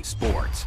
sports.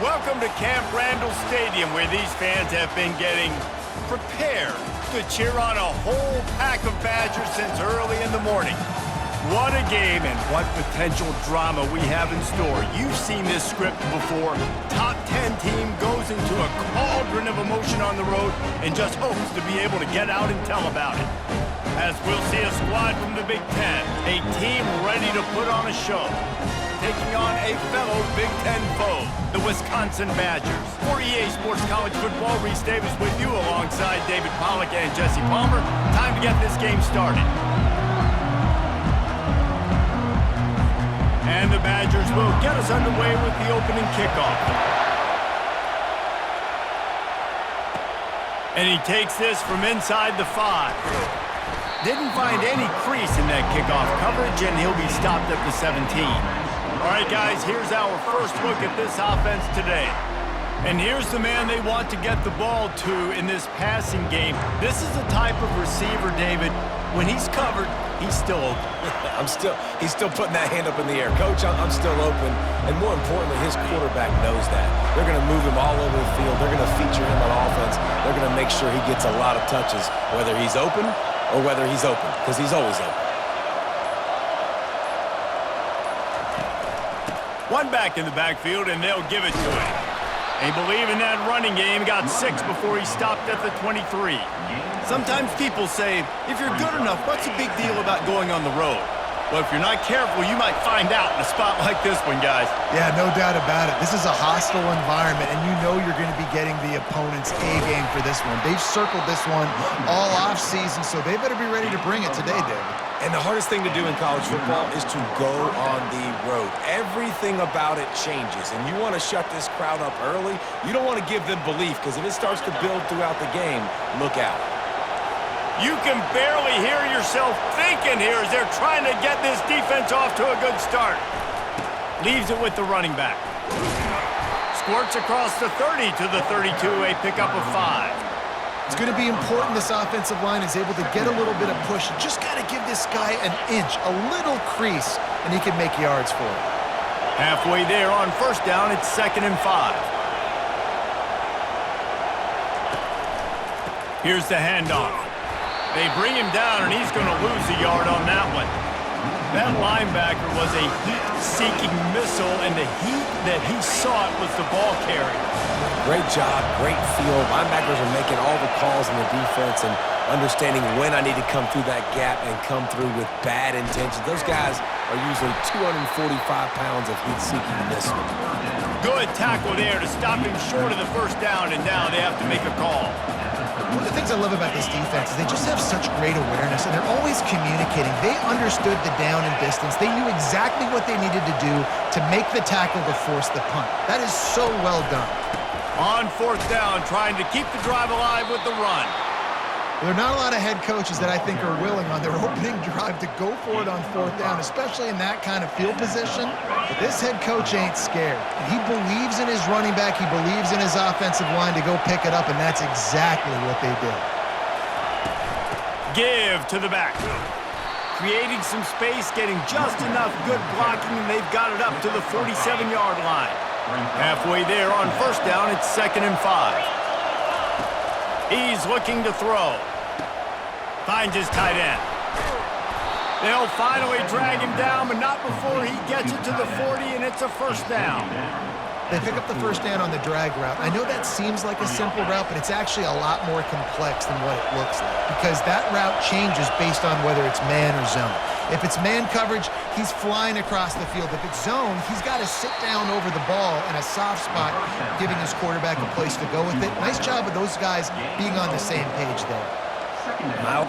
Welcome to Camp Randall Stadium, where these fans have been getting prepared to cheer on a whole pack of Badgers since early in the morning. What a game and what potential drama we have in store. You've seen this script before. Top 10 team goes into a cauldron of emotion on the road and just hopes to be able to get out and tell about it. As we'll see a squad from the Big Ten, a team ready to put on a show, taking on a fellow Big Ten foe, the Wisconsin Badgers. For EA Sports College Football, Reese Davis with you alongside David Pollack and Jesse Palmer. Time to get this game started. And the Badgers will get us underway with the opening kickoff. And he takes this from inside the 5. Didn't find any crease in that kickoff coverage, and he'll be stopped at the 17. All right, guys, here's our first look at this offense today. And here's the man they want to get the ball to in this passing game. This is the type of receiver, David, when he's covered, he's still open. He's still putting that hand up in the air. Coach, I'm still open. And more importantly, his quarterback knows that. They're going to move him all over the field. They're going to feature him on offense. They're going to make sure he gets a lot of touches, whether he's open or whether he's open, because he's always open. One back in the backfield, and they'll give it to him. They believe in that running game. Got 6 before he stopped at the 23. Sometimes people say, if you're good enough, what's the big deal about going on the road? Well, if you're not careful, you might find out in a spot like this one, guys. Yeah, no doubt about it. This is a hostile environment, and you know you're going to be getting the opponent's A-game for this one. They've circled this one all offseason, so they better be ready to bring it today, David. And the hardest thing to do in college football is to go on the road. Everything about it changes, and you want to shut this crowd up early. You don't want to give them belief, because if it starts to build throughout the game, look out. You can barely hear yourself thinking here as they're trying to get this defense off to a good start. Leaves it with the running back. Squirts across the 30 to the 32, a pickup of 5. It's going to be important this offensive line is able to get a little bit of push. You just got to give this guy an inch, a little crease, and he can make yards for it. Halfway there on first down, it's 2nd and 5. Here's the handoff. They bring him down, and he's going to lose a yard on that one. That linebacker was a heat-seeking missile, and the heat that he sought was the ball carrier. Great job, great feel. Linebackers are making all the calls in the defense and understanding when I need to come through that gap and come through with bad intentions. Those guys are usually 245 pounds of heat-seeking missile. Good tackle there to stop him short of the first down, and now they have to make a call. One of the things I love about this defense is they just have such great awareness, and they're always communicating. They understood the down and distance. They knew exactly what they needed to do to make the tackle to force the punt. That is so well done. On fourth down, trying to keep the drive alive with the run. There are not a lot of head coaches that I think are willing on their opening drive to go for it on fourth down, especially in that kind of field position. But this head coach ain't scared. He believes in his running back. He believes in his offensive line to go pick it up, and that's exactly what they did. Give to the back. Creating some space, getting just enough good blocking, and they've got it up to the 47-yard line. Halfway there on first down, it's 2nd and 5. He's looking to throw. Finds his tight end. They'll finally drag him down, but not before he gets it to the 40, and it's a first down. They pick up the first down on the drag route. I know that seems like a simple route, but it's actually a lot more complex than what it looks like because that route changes based on whether it's man or zone. If it's man coverage, he's flying across the field. If it's zone, he's got to sit down over the ball in a soft spot, giving his quarterback a place to go with it. Nice job of those guys being on the same page there. Now,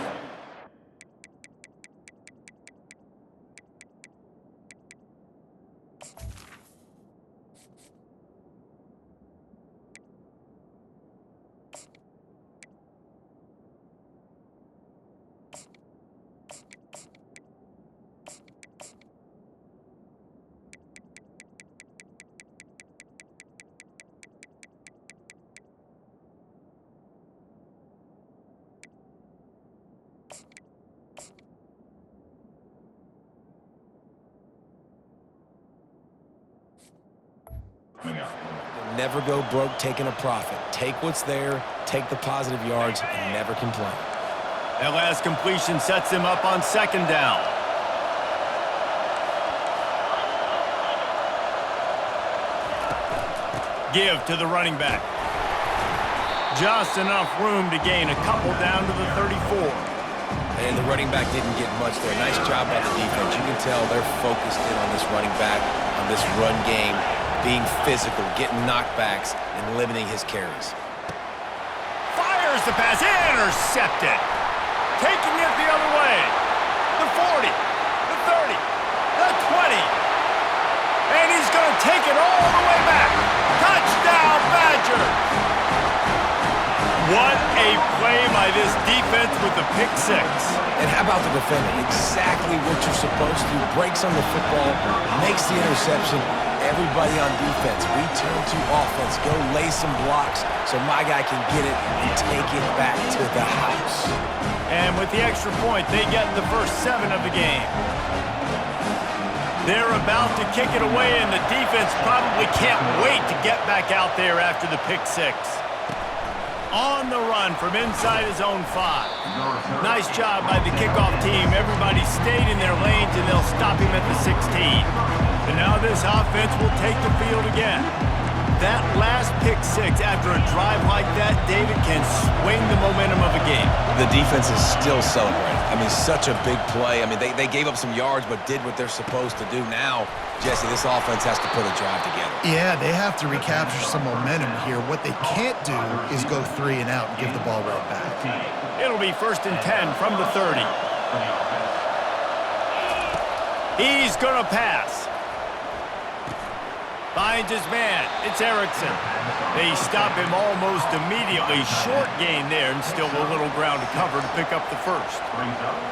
never go broke taking a profit. Take what's there, take the positive yards, and never complain. That last completion sets him up on 2nd down. Give to the running back. Just enough room to gain a couple down to the 34. And the running back didn't get much there. Nice job by the defense. You can tell they're focused in on this running back, on this run game, being physical, getting knockbacks, and limiting his carries. Fires the pass, intercepted. Taking it the other way. The 40, the 30, the 20. And he's going to take it all the way back. Touchdown, Badgers! What a play by this defense with the pick six. And how about the defender? Exactly what you're supposed to. Breaks on the football, makes the interception. Everybody on defense, we turn to offense. Go lay some blocks so my guy can get it and take it back to the house. And with the extra point, they get the first 7 of the game. They're about to kick it away, and the defense probably can't wait to get back out there after the pick six. On the run from inside his own 5. Nice job by the kickoff team. Everybody stayed in their lanes, and they'll stop him at the 16. And now this offense will take the field again. That last pick six after a drive like that, David, can swing the momentum of a game. The defense is still celebrating. I mean, such a big play. I mean, they gave up some yards but did what they're supposed to do. Now, Jesse, this offense has to put a drive together. Yeah, they have to recapture some momentum here. What they can't do is go 3 and out and give the ball right back. It'll be 1st and 10 from the 30. He's going to pass. Finds his man. It's Erickson. They stop him almost immediately. Short gain there and still a little ground to cover to pick up the first.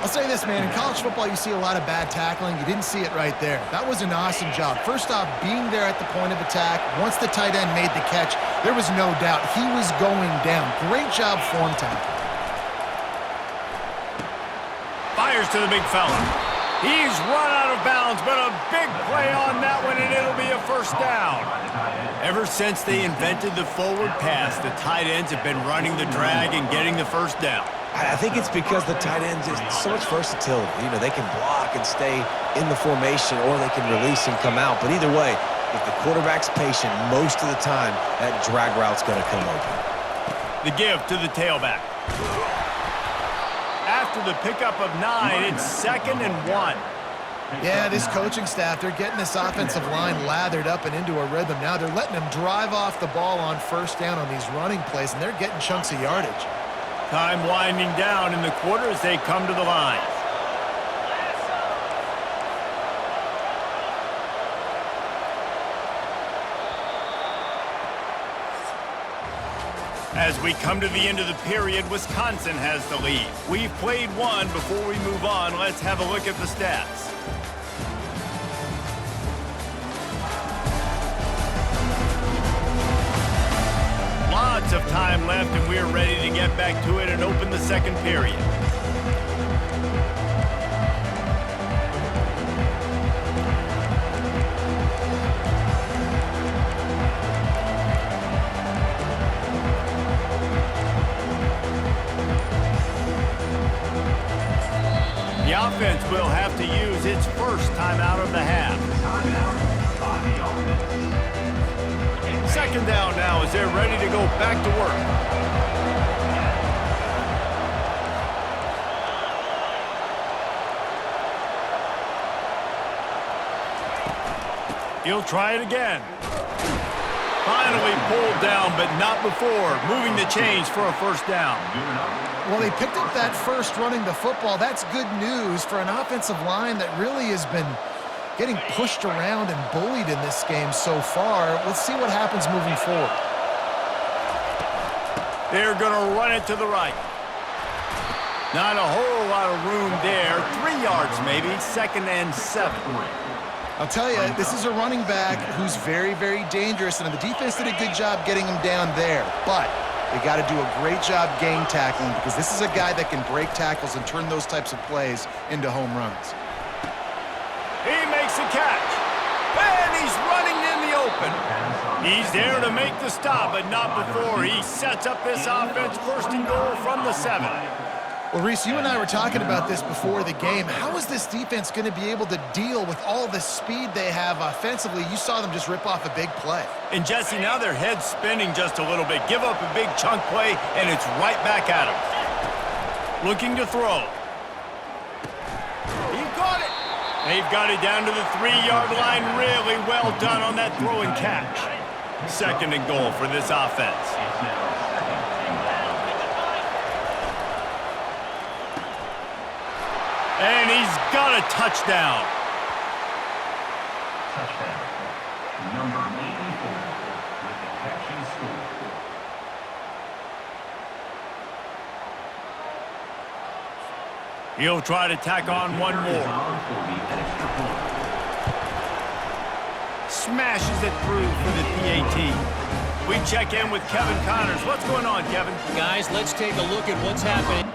I'll say this, man. In college football, you see a lot of bad tackling. You didn't see it right there. That was an awesome job. First off, being there at the point of attack. Once the tight end made the catch, there was no doubt he was going down. Great job form tackle. Fires to the big fella. He's run out of bounds, but a big play on that one, and it'll be a first down. Ever since they invented the forward pass, the tight ends have been running the drag and getting the first down. I think it's because the tight ends is so much versatility. You know, they can block and stay in the formation, or they can release and come out. But either way, if the quarterback's patient, most of the time, that drag route's going to come open. The give to the tailback. After the pickup of 9, it's 2nd and 1. Yeah, this coaching staff, they're getting this offensive line lathered up and into a rhythm. Now they're letting them drive off the ball on first down on these running plays, and they're getting chunks of yardage. Time winding down in the quarter as they come to the line. As we come to the end of the period, Wisconsin has the lead. We've played one. Before we move on, let's have a look at the stats. Lots of time left, and we're ready to get back to it and open the second period. The offense will have to use its first timeout of the half. Second down now as they're ready to go back to work. He'll try it again. Finally pulled down, but not before. Moving the chains for a first down. Well, they picked up that first running the football. That's good news for an offensive line that really has been getting pushed around and bullied in this game so far. Let's see what happens moving forward. They're going to run it to the right. Not a whole lot of room there. 3 yards maybe. 2nd and 7. I'll tell you, this is a running back who's very, very dangerous, and the defense did a good job getting him down there. But they got to do a great job game tackling, because this is a guy that can break tackles and turn those types of plays into home runs. He makes the catch, and he's running in the open. He's there to make the stop, but not before. He sets up this offense 1st and goal from the 7. Well, Reese, you and I were talking about this before the game. How is this defense going to be able to deal with all the speed they have offensively? You saw them just rip off a big play. And Jesse, now their head's spinning just a little bit. Give up a big chunk play, and it's right back at him. Looking to throw. He caught it. They've got it down to the 3-yard line. Really well done on that throw and catch. 2nd and goal for this offense. And he's got a touchdown. Touchdown. Number 84 with the catch and score. He'll try to tack on one more. Smashes it through for the PAT. We check in with Kevin Connors. What's going on, Kevin? Guys, let's take a look at what's happening.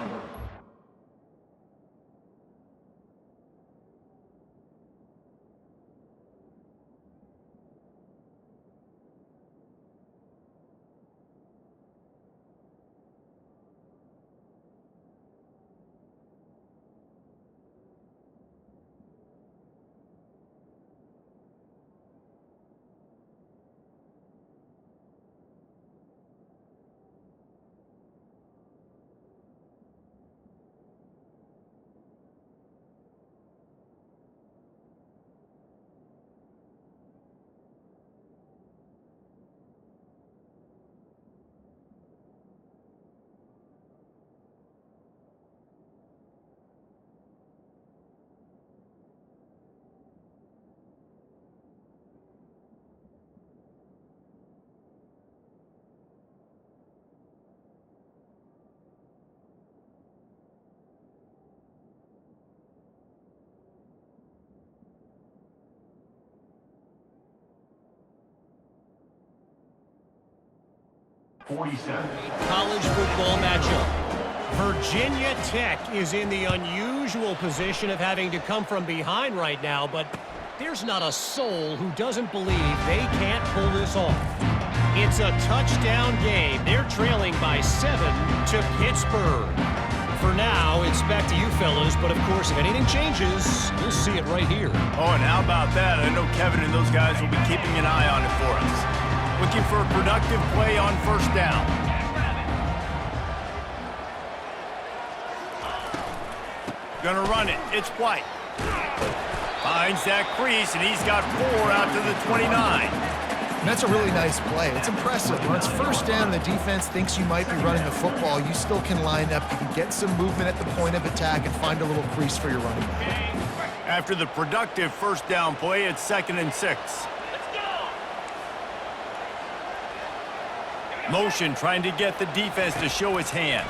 47. College football matchup. Virginia Tech is in the unusual position of having to come from behind right now, but there's not a soul who doesn't believe they can't pull this off. It's a touchdown game. They're trailing by 7 to Pittsburgh. For now, it's back to you fellas, but of course, if anything changes, you'll see it right here. Oh, and how about that? I know Kevin and those guys will be keeping an eye on it for us. Looking for a productive play on first down. Gonna run it. It's White. Finds that crease, and he's got 4 out to the 29. And that's a really nice play. It's impressive. When it's first down and the defense thinks you might be running the football, you still can line up. You can get some movement at the point of attack and find a little crease for your running back. After the productive first down play, it's 2nd and 6. Motion trying to get the defense to show its hand.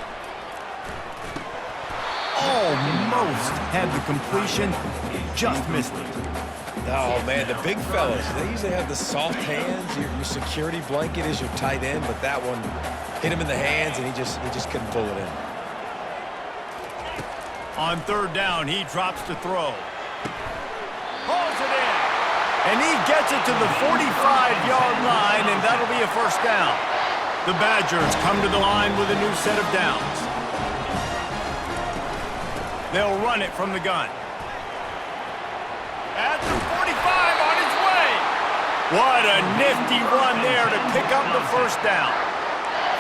Almost had the completion, just missed it. Oh, man, the big fellas, they usually have the soft hands. Your security blanket is your tight end, but that one hit him in the hands, and he just couldn't pull it in. On third down, he drops to throw. Pulls it in. And he gets it to the 45-yard line, and that'll be a first down. The Badgers come to the line with a new set of downs. They'll run it from the gun. At the 45, on his way. What a nifty run there to pick up the first down.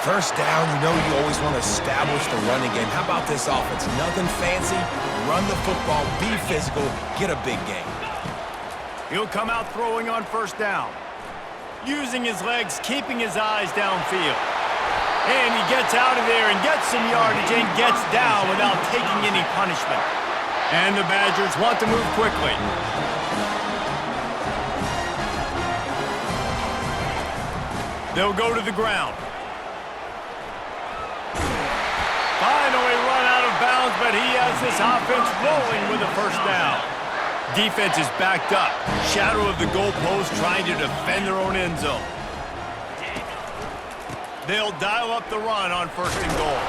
First down, you know you always want to establish the running game. How about this offense? Nothing fancy. Run the football, be physical, get a big gain. He'll come out throwing on first down. Using his legs, keeping his eyes downfield. And he gets out of there and gets some yardage and gets down without taking any punishment. And the Badgers want to move quickly. They'll go to the ground. Finally run out of bounds, but he has this offense rolling with a first down. Defense is backed up. Shadow of the goalpost trying to defend their own end zone. They'll dial up the run on first and goal.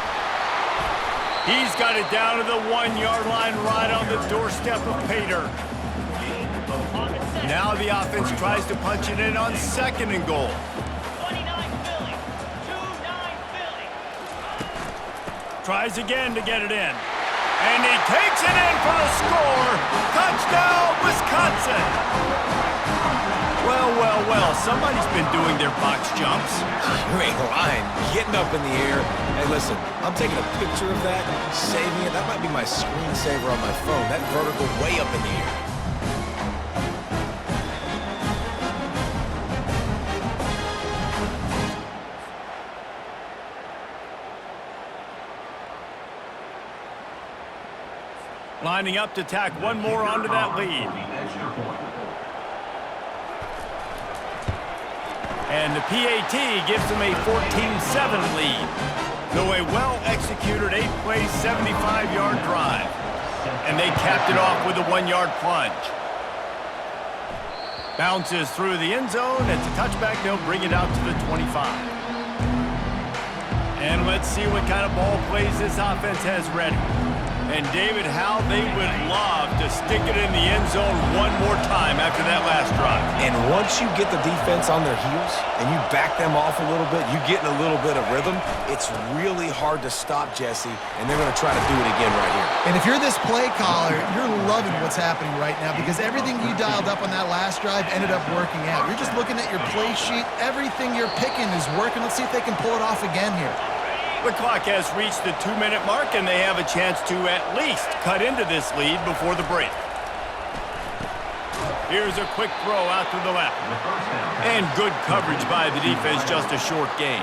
He's got it down to the 1-yard line right on the doorstep of Pater. Now the offense tries to punch it in on 2nd and goal. Tries again to get it in. And he takes it in for the score. Touchdown, Wisconsin. Well, somebody's been doing their box jumps. You ain't lying. Getting up in the air. Hey, listen, I'm taking a picture of that, saving it. That might be my screensaver on my phone. That vertical way up in the air. Lining up to tack one more onto that lead. And the PAT gives them a 14-7 lead. Though a well-executed 8-play, 75-yard drive. And they capped it off with a 1-yard plunge. Bounces through the end zone. It's a touchback. They'll bring it out to the 25. And let's see what kind of ball plays this offense has ready. And David, how they would love to stick it in the end zone one more time after that last drive. And once you get the defense on their heels and you back them off a little bit, you get in a little bit of rhythm, it's really hard to stop, Jesse, and they're going to try to do it again right here. And if you're this play caller, you're loving what's happening right now because everything you dialed up on that last drive ended up working out. You're just looking at your play sheet. Everything you're picking is working. Let's see if they can pull it off again here. The clock has reached the 2-minute mark, and they have a chance to at least cut into this lead before the break. Here's a quick throw out to the left. And good coverage by the defense, just a short gain.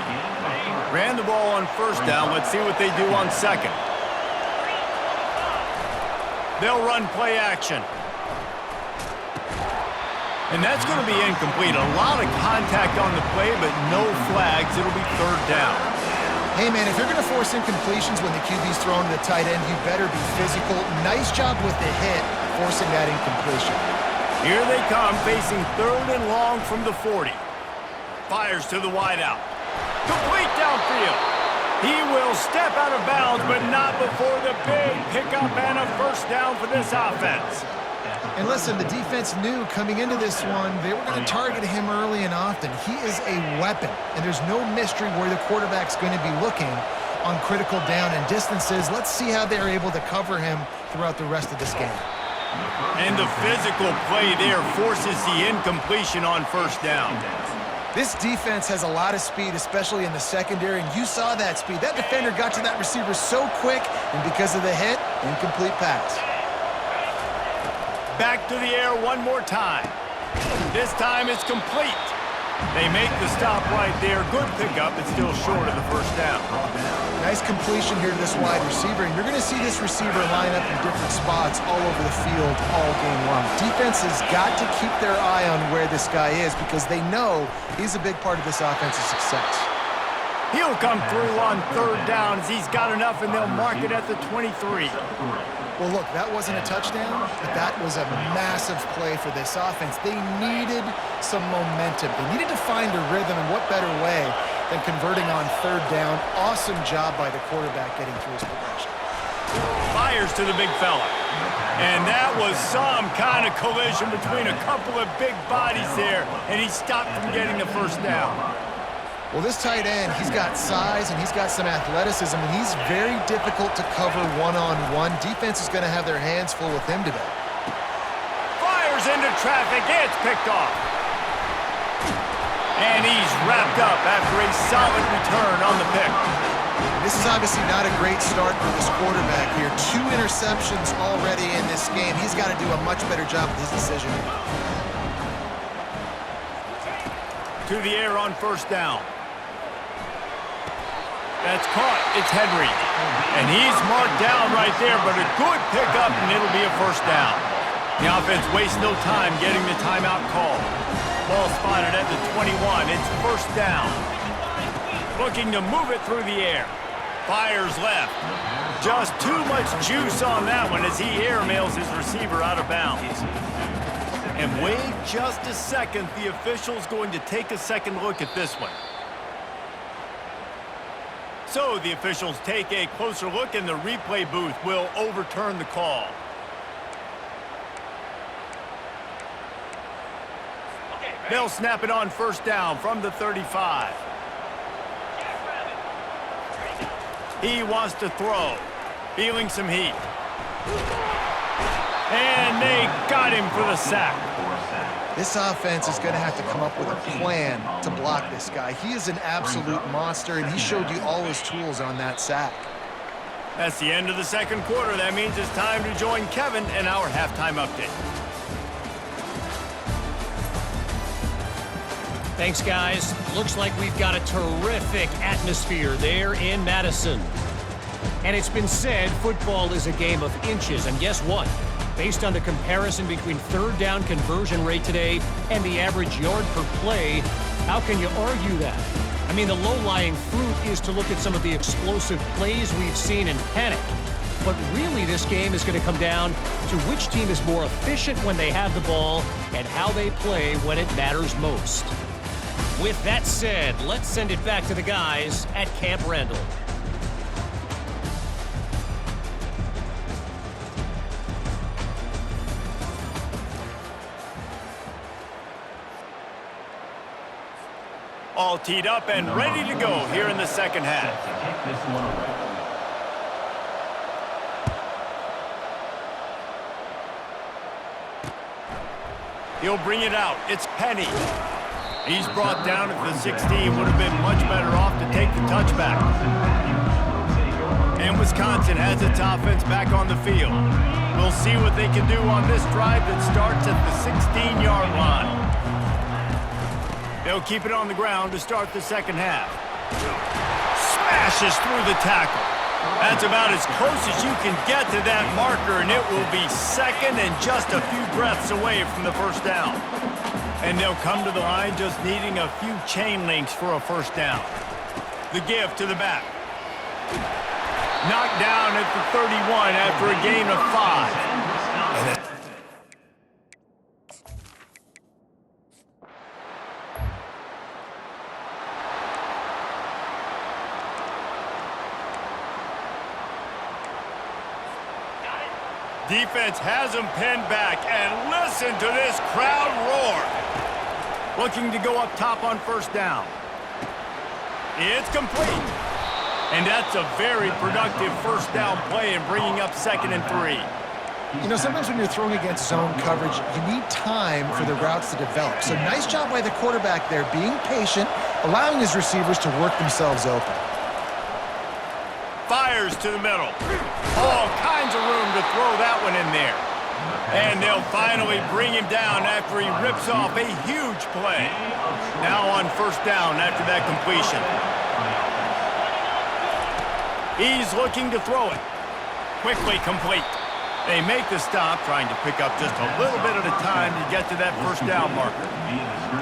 Ran the ball on first down. Let's see what they do on second. They'll run play action. And that's going to be incomplete. A lot of contact on the play, but no flags. It'll be third down. Hey, man, if you're going to force incompletions when the QB's throwing to the tight end, you better be physical. Nice job with the hit, forcing that incompletion. Here they come, facing 3rd and long from the 40. Fires to the wideout. Complete downfield. He will step out of bounds, but not before the big pickup and a first down for this offense. And listen, the defense knew coming into this one, they were going to target him early and often. He is a weapon, and there's no mystery where the quarterback's going to be looking on critical down and distances. Let's see how they're able to cover him throughout the rest of this game. And the physical play there forces the incompletion on first down. This defense has a lot of speed, especially in the secondary, and you saw that speed. That defender got to that receiver so quick, and because of the hit, incomplete pass. Back to the air one more time. This time it's complete. They make the stop right there. Good pickup, but still short of the first down. Nice completion here to this wide receiver, and you're going to see this receiver line up in different spots all over the field all game long. Defense has got to keep their eye on where this guy is because they know he's a big part of this offense's success. He'll come through on third down as he's got enough, and they'll mark it at the 23. Well, look, that wasn't a touchdown, but that was a massive play for this offense. They needed some momentum. They needed to find a rhythm, and what better way than converting on third down. Awesome job by the quarterback getting through his progression. Fires to the big fella. And that was some kind of collision between a couple of big bodies there, and he stopped from getting the first down. Well, this tight end, he's got size and he's got some athleticism, and he's very difficult to cover one-on-one. Defense is going to have their hands full with him today. Fires into traffic. It's picked off. And he's wrapped up after a solid return on the pick. This is obviously not a great start for this quarterback here. 2 interceptions already in this game. He's got to do a much better job with his decision. To the air on first down. That's caught. It's Henry. And he's marked down right there, but a good pickup, and it'll be a first down. The offense wastes no time getting the timeout call. Ball spotted at the 21. It's first down. Looking to move it through the air. Fires left. Just too much juice on that one as he airmails his receiver out of bounds. And wait just a second. The official's going to take a second look at this one. So the officials take a closer look, and the replay booth will overturn the call. They'll snap it on first down from the 35. He wants to throw. Feeling some heat. And they got him for the sack. This offense is going to have to come up with a plan to block this guy. He is an absolute monster, and he showed you all his tools on that sack. That's the end of the second quarter. That means it's time to join Kevin in our halftime update. Thanks, guys. Looks like we've got a terrific atmosphere there in Madison. And it's been said football is a game of inches, and guess what? Based on the comparison between third down conversion rate today and the average yard per play, how can you argue that? I mean, the low-lying fruit is to look at some of the explosive plays we've seen in panic. But really, this game is going to come down to which team is more efficient when they have the ball and how they play when it matters most. With that said, let's send it back to the guys at Camp Randall. All teed up and ready to go here in the second half. He'll bring it out. It's Penny. He's brought down at the 16. Would have been much better off to take the touchback. And Wisconsin has its offense back on the field. We'll see what they can do on this drive that starts at the 16-yard line. They'll keep it on the ground to start the second half. Smashes through the tackle. That's about as close as you can get to that marker, and it will be second and just a few breaths away from the first down. And they'll come to the line just needing a few chain links for a first down. The give to the back. Knocked down at the 31 after a gain of 5. Defense has him pinned back, and listen to this crowd roar. Looking to go up top on first down. It's complete. And that's a very productive first down play and bringing up 2nd and 3. You know, sometimes when you're throwing against zone coverage, you need time for the routes to develop. So nice job by the quarterback there, being patient, allowing his receivers to work themselves open. Fires to the middle. All kinds of room to throw that one in there. And they'll finally bring him down after he rips off a huge play. Now on first down after that completion. He's looking to throw it. Quickly complete. They make the stop, trying to pick up just a little bit at a time to get to that first down marker.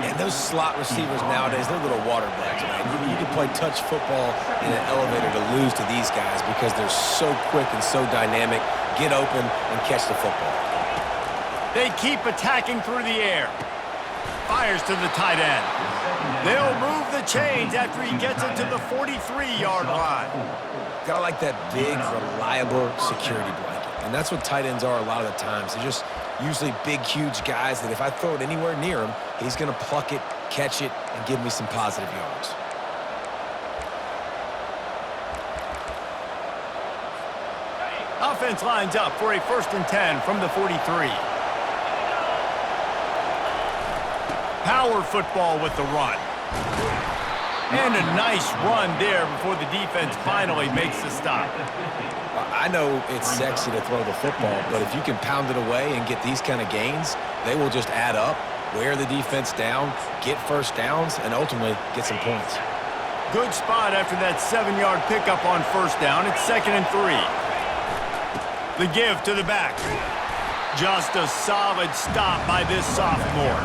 And those slot receivers nowadays, they're little water bugs, man. You can play touch football in an elevator to lose to these guys because they're so quick and so dynamic. Get open and catch the football. They keep attacking through the air. Fires to the tight end. They'll move the chains after he gets it to the 43-yard line. Gotta like that big, reliable security blanket. And that's what tight ends are a lot of the times. They're just usually big, huge guys that if I throw it anywhere near him, he's going to pluck it, catch it, and give me some positive yards. Offense lines up for a 1st and 10 from the 43. Power football with the run. And a nice run there before the defense finally makes the stop. I know it's sexy to throw the football, but if you can pound it away and get these kind of gains, they will just add up, wear the defense down, get first downs, and ultimately get some points. Good spot after that 7-yard pickup on first down. It's 2nd and 3. The give to the back. Just a solid stop by this sophomore.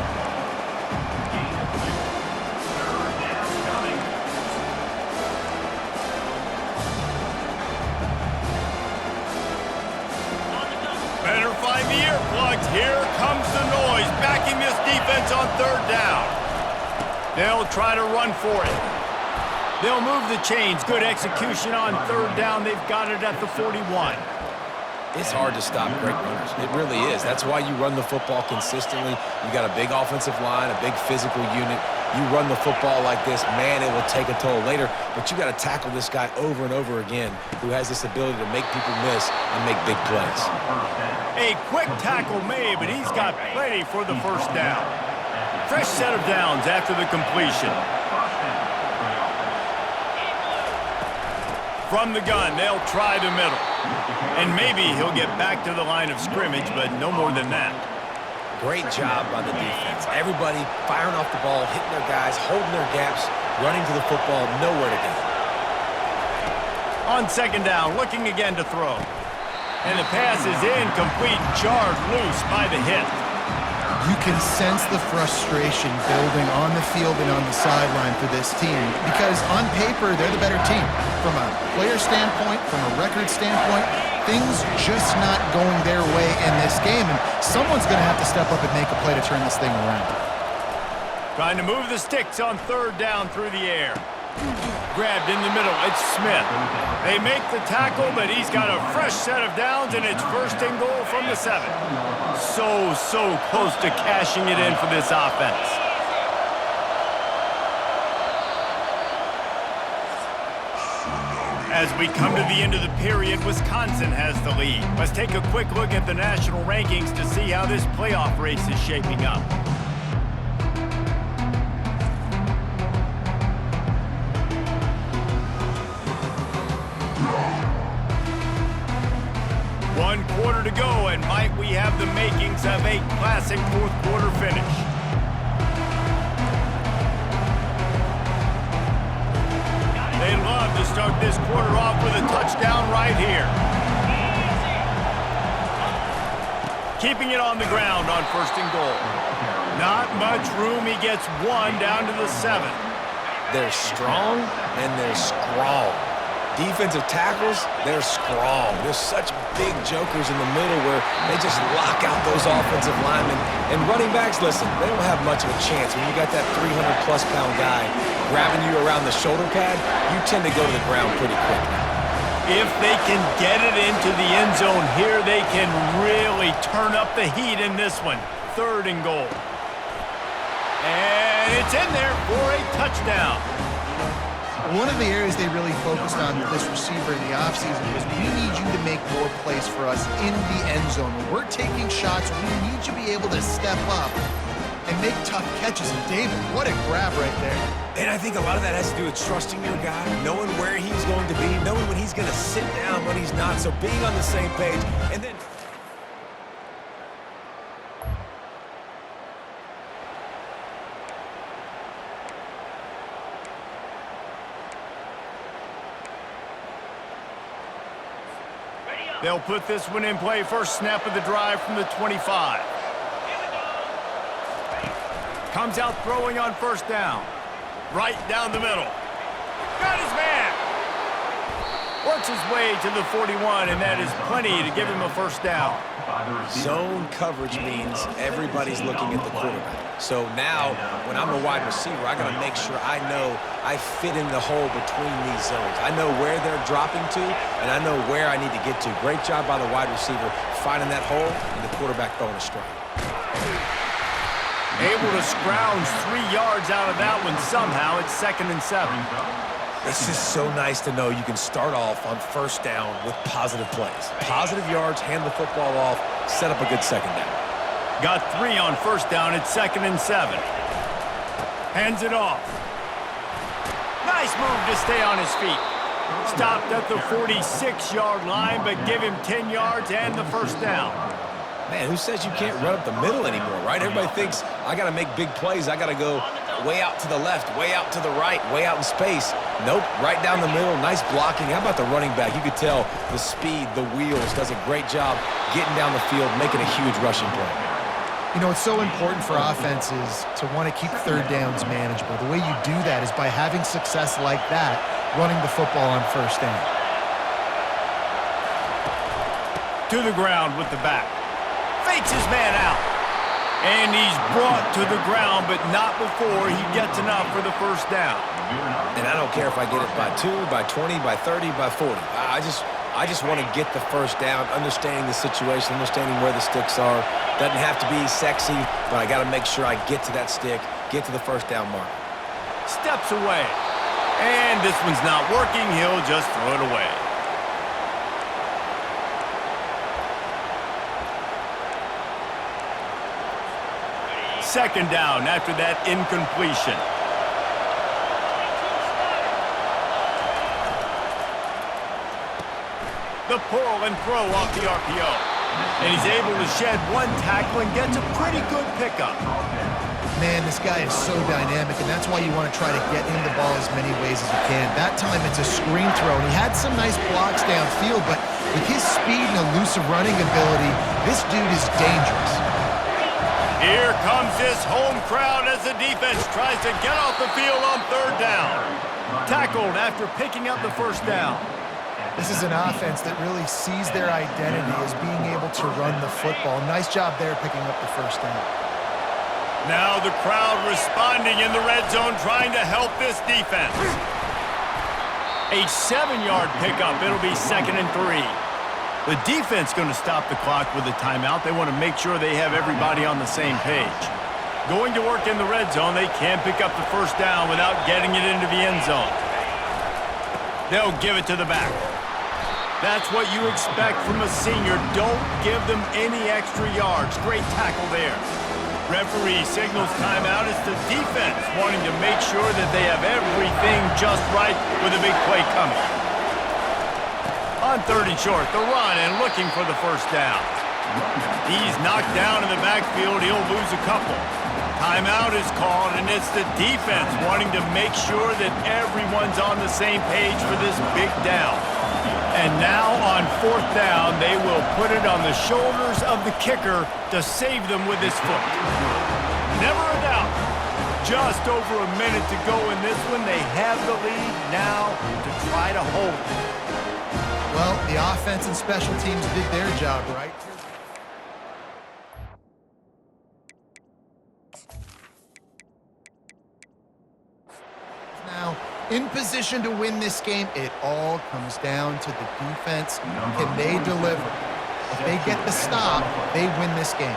Better find the earplugs. Here comes the noise, backing this defense on 3rd down. They'll try to run for it. They'll move the chains. Good execution on 3rd down. They've got it at the 41. It's hard to stop great runners. It really is. That's why you run the football consistently. You got a big offensive line, a big physical unit. You run the football like this, man, it will take a toll later. But you got to tackle this guy over and over again who has this ability to make people miss and make big plays. A quick tackle made, but he's got plenty for the first down. Fresh set of downs after the completion. From the gun, they'll try the middle. And maybe he'll get back to the line of scrimmage, but no more than that. Great job by the defense. Everybody firing off the ball, hitting their guys, holding their gaps, running to the football, nowhere to go. On 2nd down, looking again to throw. And the pass is incomplete, jarred loose by the hit. You can sense the frustration building on the field and on the sideline for this team because on paper, they're the better team. From a player standpoint, from a record standpoint, things just not going their way in this game, and someone's going to have to step up and make a play to turn this thing around. Trying to move the sticks on 3rd down through the air. Grabbed in the middle, it's Smith. They make the tackle, but he's got a fresh set of downs, and it's 1st and goal from the 7. So close to cashing it in for this offense. As we come to the end of the period, Wisconsin has the lead. Let's take a quick look at the national rankings to see how this playoff race is shaping up. One quarter to go, and might we have the makings of a classic 4th quarter finish. They'd love to start this quarter off with a touchdown right here. Keeping it on the ground on 1st and goal. Not much room. He gets 1 down to the 7. They're strong and they're strong. Defensive tackles, they're strong. There's such big jokers in the middle where they just lock out those offensive linemen. And running backs, listen, they don't have much of a chance. When you got that 300-plus pound guy grabbing you around the shoulder pad, you tend to go to the ground pretty quickly. If they can get it into the end zone here, they can really turn up the heat in this one. 3rd and goal. And it's in there for a touchdown. One of the areas they really focused on with this receiver in the offseason was we need you to make more plays for us in the end zone. When we're taking shots, we need you to be able to step up and make tough catches. And David, what a grab right there. And I think a lot of that has to do with trusting your guy, knowing where he's going to be, knowing when he's going to sit down, when he's not. So being on the same page, and then... They'll put this one in play. First snap of the drive from the 25. Comes out throwing on first down. Right down the middle. Got his man. Works his way to the 41, and that is plenty to give him a first down. Zone coverage means everybody's looking at the quarterback. So now, when I'm a wide receiver, I got to make sure I know I fit in the hole between these zones. I know where they're dropping to, and I know where I need to get to. Great job by the wide receiver finding that hole, and the quarterback throwing a strike. Able to scrounge 3 yards out of that one somehow. It's 2nd and 7. It's just so nice to know you can start off on first down with positive plays. Positive yards, hand the football off, set up a good second down. Got 3 on first down. It's 2nd and 7. Hands it off. Nice move to stay on his feet. Stopped at the 46-yard line, but give him 10 yards and the first down. Man, who says you can't run up the middle anymore, right? Everybody thinks I got to make big plays. I got to go way out to the left, way out to the right, way out in space. Nope, right down the middle, nice blocking. How about the running back? You could tell the speed, the wheels, does a great job getting down the field, making a huge rushing play. You know, it's so important for offenses to want to keep 3rd downs manageable. The way you do that is by having success like that, running the football on first down. To the ground with the back. Fakes his man out. And he's brought to the ground, but not before he gets enough for the first down. And I don't care if I get it by 2, by 20, by 30, by 40. I just want to get the first down, understanding the situation, understanding where the sticks are. Doesn't have to be sexy, but I got to make sure I get to that stick, get to the first down mark. Steps away. And this one's not working. He'll just throw it away. Second down after that incompletion. The pull and throw off the RPO. And he's able to shed 1 tackle and gets a pretty good pickup. Man, this guy is so dynamic, and that's why you want to try to get him the ball as many ways as you can. That time it's a screen throw, and he had some nice blocks downfield, but with his speed and elusive running ability, this dude is dangerous. Here comes this home crowd as the defense tries to get off the field on 3rd down. Tackled after picking up the first down. This is an offense that really sees their identity as being able to run the football. Nice job there picking up the first down. Now the crowd responding in the red zone, trying to help this defense. A 7-yard pickup. It'll be 2nd and 3. The defense going to stop the clock with a timeout. They want to make sure they have everybody on the same page. Going to work in the red zone. They can't pick up the first down without getting it into the end zone. They'll give it to the back. That's what you expect from a senior. Don't give them any extra yards. Great tackle there. Referee signals timeout. It's the defense wanting to make sure that they have everything just right with a big play coming. On 3rd and short, the run and looking for the first down. He's knocked down in the backfield. He'll lose a couple. Timeout is called, and it's the defense wanting to make sure that everyone's on the same page for this big down. And now on 4th down, they will put it on the shoulders of the kicker to save them with his foot. Never a doubt. Just over a minute to go in this one. They have the lead now to try to hold it. Well, the offense and special teams did their job, right? Now, In position to win this game, it all comes down to the defense. Can they deliver? If they get the stop, they win this game.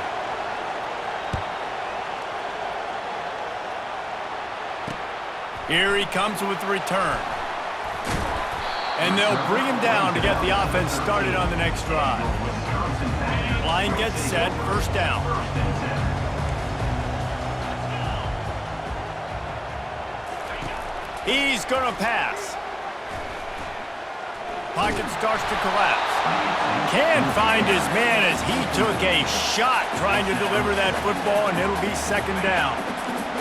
Here he comes with the return. And they'll bring him down to get the offense started on the next drive. Line gets set, first down. He's going to pass. Pocket starts to collapse. Can find his man as he took a shot trying to deliver that football, and it'll be second down.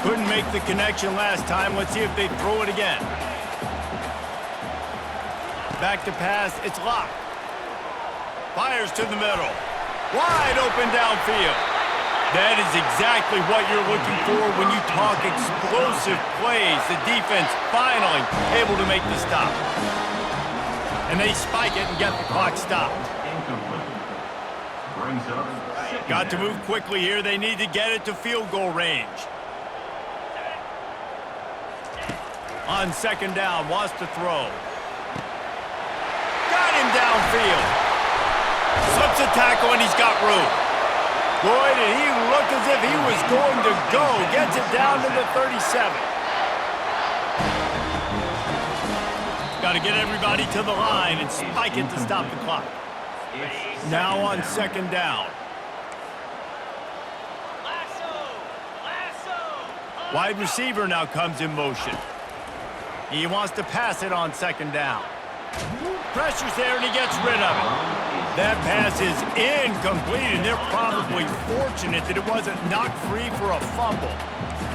Couldn't make the connection last time. Let's see if they throw it again. Back to pass. It's locked. Fires to the middle. Wide open downfield. That is exactly what you're looking for when you talk explosive plays. The defense finally able to make the stop. And they spike it and get the clock stopped. Got to move quickly here. They need to get it to field goal range. On second down, wants to throw. Got him downfield. Slips a tackle and he's got room. Boy, did he look as if he was going to go. Gets it down to the 37. Got to get everybody to the line and spike it to stop the clock. Now on second down. Wide receiver now comes in motion. He wants to pass it on second down. Pressure's there and he gets rid of it. That pass is incomplete, and they're probably fortunate that it wasn't knocked free for a fumble.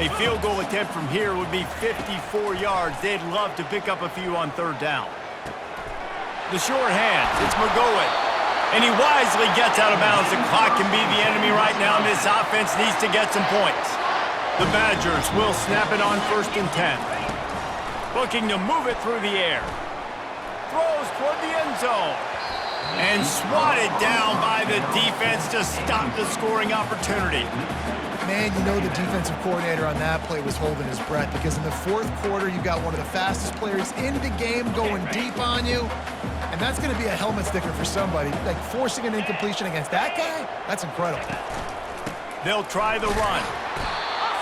A field goal attempt from here would be 54 yards. They'd love to pick up a few on third down. The short hands, it's McGowan. And he wisely gets out of bounds. The clock can be the enemy right now, and this offense needs to get some points. The Badgers will snap it on 1st and 10. Looking to move it through the air. Throws toward the end zone. And swatted down by the defense to stop the scoring opportunity. Man, you know the defensive coordinator on that play was holding his breath, because in the fourth quarter, you got one of the fastest players in the game going deep on you. And that's going to be a helmet sticker for somebody. Like, forcing an incompletion against that guy, that's incredible. They'll try the run.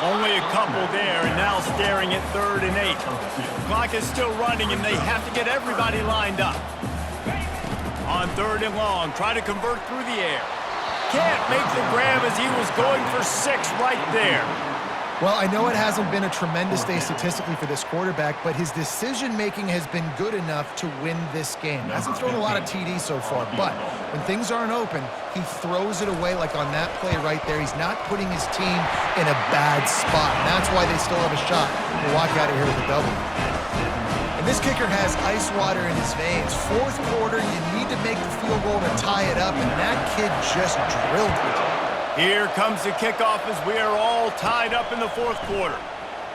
Only a couple there, and now staring at 3rd and 8. Clock is still running, and they have to get everybody lined up. On 3rd and long, try to convert through the air. Can't make the grab as he was going for 6 right there. Well, I know it hasn't been a tremendous day statistically for this quarterback, but his decision-making has been good enough to win this game. Hasn't thrown a lot of TDs so far, but when things aren't open, he throws it away like on that play right there. He's not putting his team in a bad spot, and that's why they still have a shot to walk out of here with a W. And this kicker has ice water in his veins. Fourth quarter, you need to make the field goal to tie it up, and that kid just drilled it. Here comes the kickoff as we are all tied up in the fourth quarter.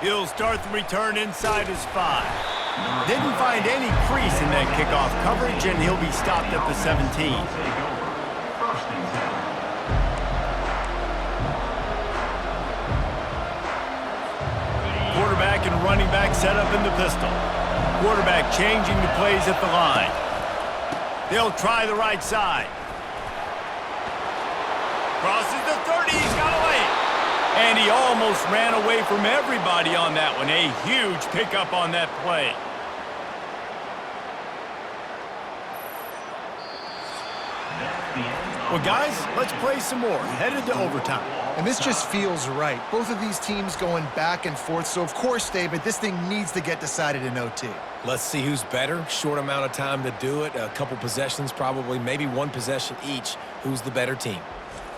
He'll start the return inside his 5. Didn't find any crease in that kickoff coverage, and he'll be stopped at the 17. Quarterback and running back set up in the pistol. Quarterback changing the plays at the line. They'll try the right side. Crosses the 30, he's got away. And he almost ran away from everybody on that one. A huge pickup on that play. Well, guys, let's play some more. Headed to overtime. And this just feels right. Both of these teams going back and forth. So, of course, David, this thing needs to get decided in OT. Let's see who's better. Short amount of time to do it. A couple possessions probably, maybe one possession each. Who's the better team?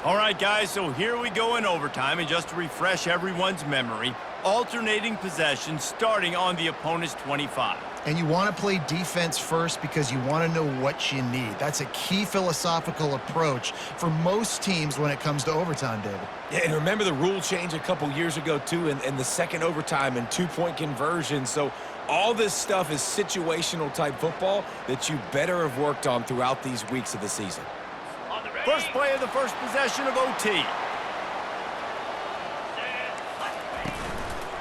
All right, guys, so here we go in overtime. And just to refresh everyone's memory, alternating possessions starting on the opponent's 25. And you want to play defense first because you want to know what you need. That's a key philosophical approach for most teams when it comes to overtime, David. Yeah, and remember the rule change a couple years ago, too, and the second overtime and two-point conversion. So all this stuff is situational-type football that you better have worked on throughout these weeks of the season. First play of the first possession of OT.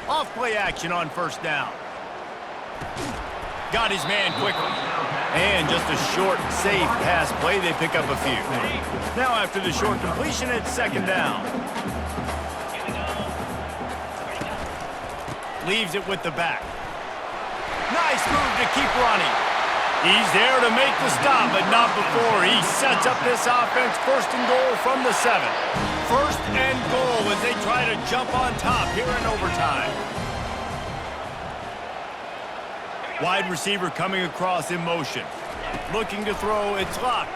Off play action on first down. Got his man quickly. And just a short, safe pass play, they pick up a few. Now after the short completion, it's second down. Leaves it with the back. Nice move to keep running. He's there to make the stop, but not before he sets up this offense. First and goal from the 7. First and goal as they try to jump on top here in overtime. Wide receiver coming across in motion. Looking to throw, it's locked.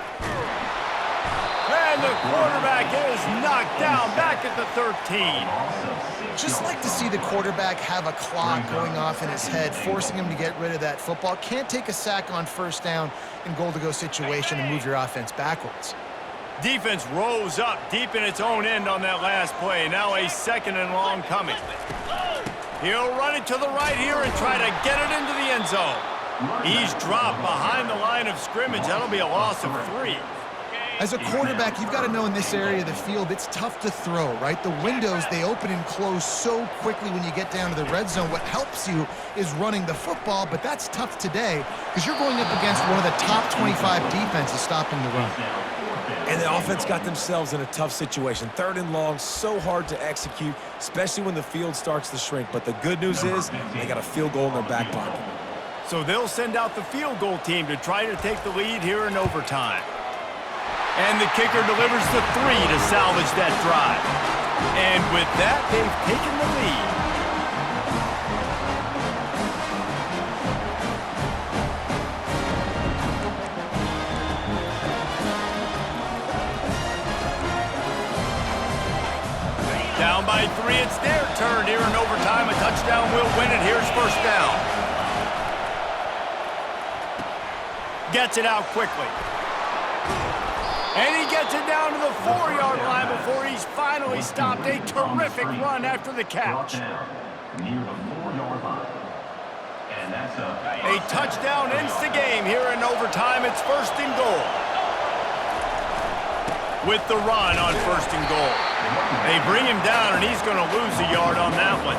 And the quarterback is knocked down back at the 13. Just like to see the quarterback have a clock going off in his head, forcing him to get rid of that football. Can't take a sack on first down in goal-to-go situation and move your offense backwards. Defense rose up deep in its own end on that last play. Now a second and long coming. He'll run it to the right here and try to get it into the end zone. He's dropped behind the line of scrimmage. That'll be a loss of 3. As a quarterback, you've got to know in this area of the field, it's tough to throw, right? The windows, they open and close so quickly when you get down to the red zone. What helps you is running the football, but that's tough today because you're going up against one of the top 25 defenses stopping the run. And the offense got themselves in a tough situation. Third and long, so hard to execute, especially when the field starts to shrink. But the good news is they got a field goal in their back pocket. So they'll send out the field goal team to try to take the lead here in overtime. And the kicker delivers the 3 to salvage that drive. And with that, they've taken the lead. Down by 3, it's their turn here in overtime. A touchdown will win it. Here's first down. Gets it out quickly. And he gets it down to the 4-yard line before he's finally stopped. A terrific run after the catch. Near the 4-yard line. And that's A touchdown ends the game here in overtime. It's first and goal. With the run on first and goal. They bring him down, and he's going to lose a yard on that one.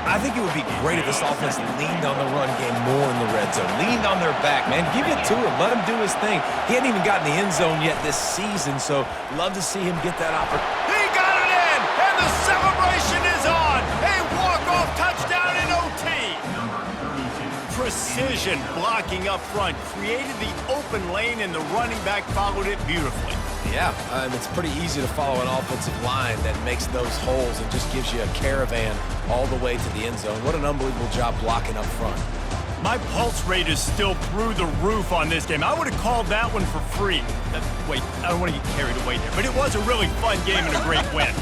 I think it would be great if this offense leaned on the run game more in the red zone. Leaned on their back, man. Give it to him. Let him do his thing. He hadn't even gotten the end zone yet this season, so love to see him get that opportunity. He got it in, and the celebration is on. A walk-off touchdown in OT. Precision blocking up front created the open lane, and the running back followed it beautifully. Yeah, it's pretty easy to follow an offensive line that makes those holes and just gives you a caravan all the way to the end zone. What an unbelievable job blocking up front. My pulse rate is still through the roof on this game. I would have called that one for free. Wait, I don't want to get carried away there, but it was a really fun game and a great win.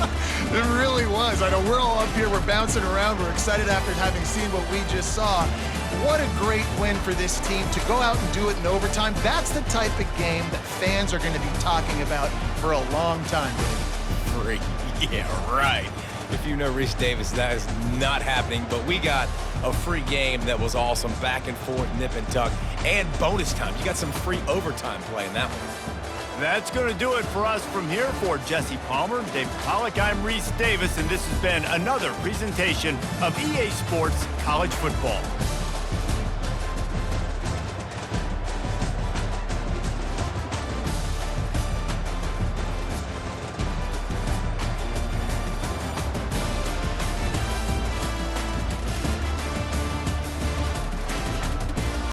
It really was. I know we're all up here, we're bouncing around, we're excited after having seen what we just saw. What a great win for this team to go out and do it in overtime. That's the type of game that fans are going to be talking about for a long time. Free. Yeah, right. If you know Reese Davis, that is not happening, but we got a free game that was awesome. Back and forth, nip and tuck, and bonus time. You got some free overtime play in that one. That's going to do it for us from here. For Jesse Palmer, David Pollack, I'm Reese Davis, and this has been another presentation of EA Sports College Football.